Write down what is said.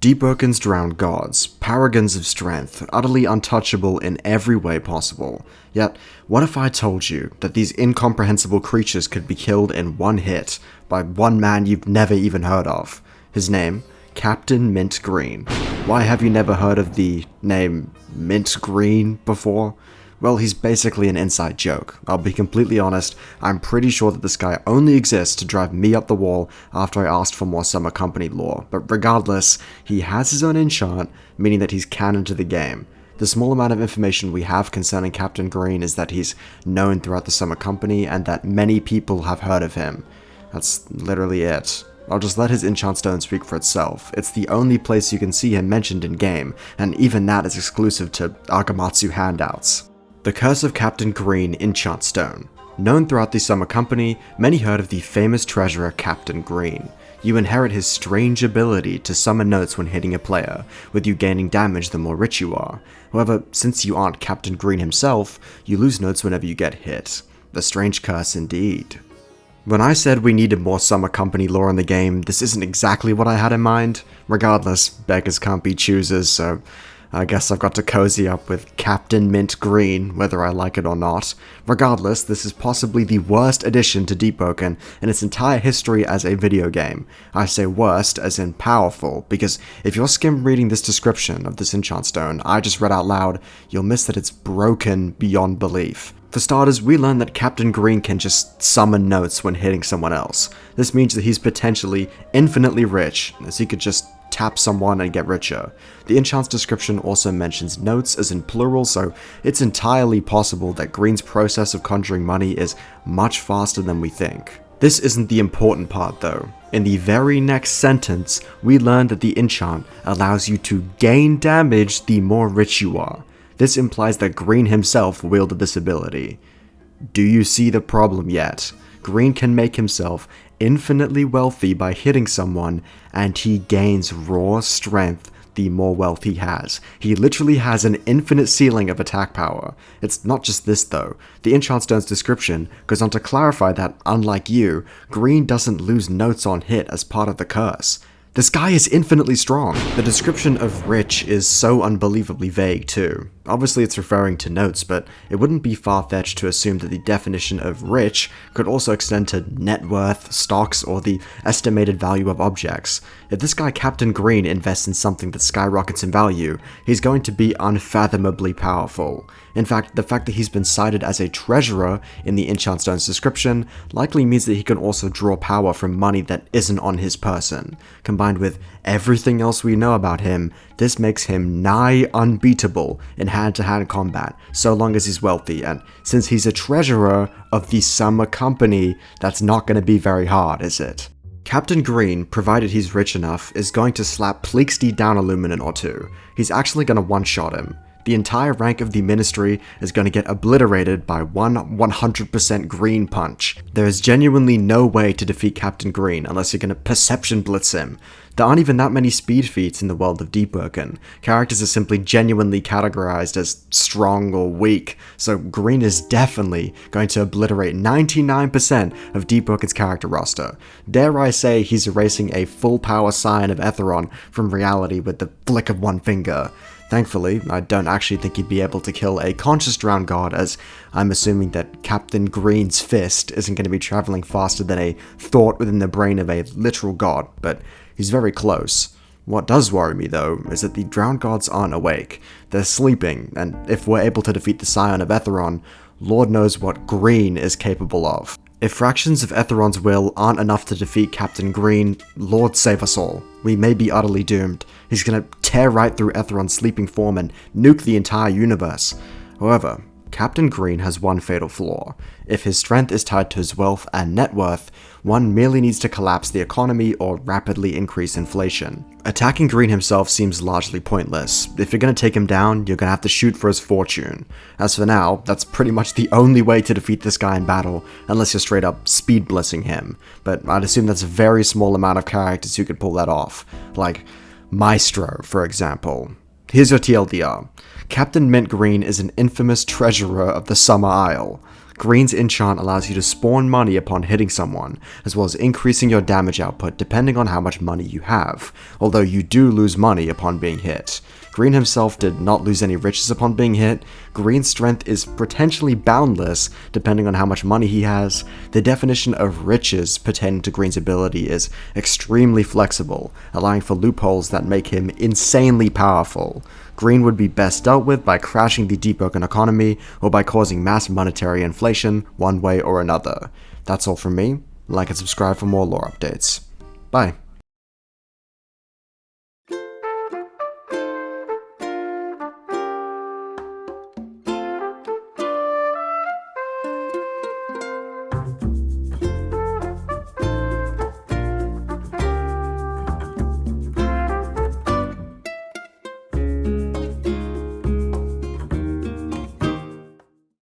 Deepwoken's drowned gods, paragons of strength, utterly untouchable in every way possible. Yet, what if I told you that these incomprehensible creatures could be killed in one hit by one man you've never even heard of? His name? Captain Mint Greene. Why have you never heard of the name Mint Greene before? Well, he's basically an inside joke. I'll be completely honest, I'm pretty sure that this guy only exists to drive me up the wall after I asked for more Summer Company lore, but regardless, he has his own enchant, meaning that he's canon to the game. The small amount of information we have concerning Captain Greene is that he's known throughout the Summer Company and that many people have heard of him. That's literally it. I'll just let his enchant stone speak for itself. It's the only place you can see him mentioned in-game, and even that is exclusive to Argamatsu handouts. The Curse of Captain Greene Enchant Stone. Known throughout the Summer Company, many heard of the famous treasurer Captain Greene. You inherit his strange ability to summon notes when hitting a player, with you gaining damage the more rich you are. However, since you aren't Captain Greene himself, you lose notes whenever you get hit. A strange curse indeed. When I said we needed more Summer Company lore in the game, this isn't exactly what I had in mind. Regardless, beggars can't be choosers, so I guess I've got to cozy up with Captain Mint Greene, whether I like it or not. Regardless, this is possibly the worst addition to Deepwoken in its entire history as a video game. I say worst as in powerful, because if you're skim reading this description of this enchant stone I just read out loud, you'll miss that it's broken beyond belief. For starters, we learn that Captain Greene can just summon notes when hitting someone else. This means that he's potentially infinitely rich, as he could just tap someone and get richer. The enchant's description also mentions notes as in plural, so it's entirely possible that Greene's process of conjuring money is much faster than we think. This isn't the important part though. In the very next sentence, we learn that the enchant allows you to gain damage the more rich you are. This implies that Greene himself wielded this ability. Do you see the problem yet? Greene can make himself infinitely wealthy by hitting someone, and he gains raw strength the more wealth he has. He literally has an infinite ceiling of attack power. It's not just this though. The enchant stone's description goes on to clarify that, unlike you, Greene doesn't lose notes on hit as part of the curse. This guy is infinitely strong. The description of rich is so unbelievably vague too. Obviously it's referring to notes, but it wouldn't be far-fetched to assume that the definition of rich could also extend to net worth, stocks, or the estimated value of objects. If this guy Captain Greene invests in something that skyrockets in value, he's going to be unfathomably powerful. In fact, the fact that he's been cited as a treasurer in the enchant stone's description likely means that he can also draw power from money that isn't on his person. Combined with everything else we know about him, this makes him nigh unbeatable in hand-to-hand combat, so long as he's wealthy, and since he's a treasurer of the Summer Company, that's not going to be very hard, is it? Captain Greene, provided he's rich enough, is going to slap Pleaksty down a luminant or two. He's actually going to one-shot him. The entire rank of the Ministry is going to get obliterated by one 100% Greene punch. There is genuinely no way to defeat Captain Greene unless you're going to perception blitz him. There aren't even that many speed feats in the world of Deepwoken. Characters are simply genuinely categorized as strong or weak, so Greene is definitely going to obliterate 99% of Deepwoken's character roster. Dare I say he's erasing a full power Scion of Etheron from reality with the flick of one finger. Thankfully, I don't actually think he'd be able to kill a conscious drowned god, as I'm assuming that Captain Greene's fist isn't going to be traveling faster than a thought within the brain of a literal god, but he's very close. What does worry me though, is that the drowned gods aren't awake. They're sleeping, and if we're able to defeat the Scion of Etheron, Lord knows what Greene is capable of. If fractions of Etheron's will aren't enough to defeat Captain Greene, Lord save us all. We may be utterly doomed. He's gonna tear right through Etheron's sleeping form and nuke the entire universe. However, Captain Greene has one fatal flaw. If his strength is tied to his wealth and net worth, one merely needs to collapse the economy or rapidly increase inflation. Attacking Greene himself seems largely pointless. If you're going to take him down, you're going to have to shoot for his fortune. As for now, that's pretty much the only way to defeat this guy in battle, unless you're straight up speed blitzing him. But I'd assume that's a very small amount of characters who could pull that off. Like Maestro, for example. Here's your TLDR. Captain Mint Greene is an infamous treasurer of the Summer Isle. Greene's Enchant allows you to spawn money upon hitting someone, as well as increasing your damage output depending on how much money you have, although you do lose money upon being hit. Greene himself did not lose any riches upon being hit. Greene's strength is potentially boundless depending on how much money he has. The definition of riches pertaining to Greene's ability is extremely flexible, allowing for loopholes that make him insanely powerful. Greene would be best dealt with by crashing the Deepwoken economy or by causing mass monetary inflation one way or another. That's all from me. Like and subscribe for more lore updates. Bye.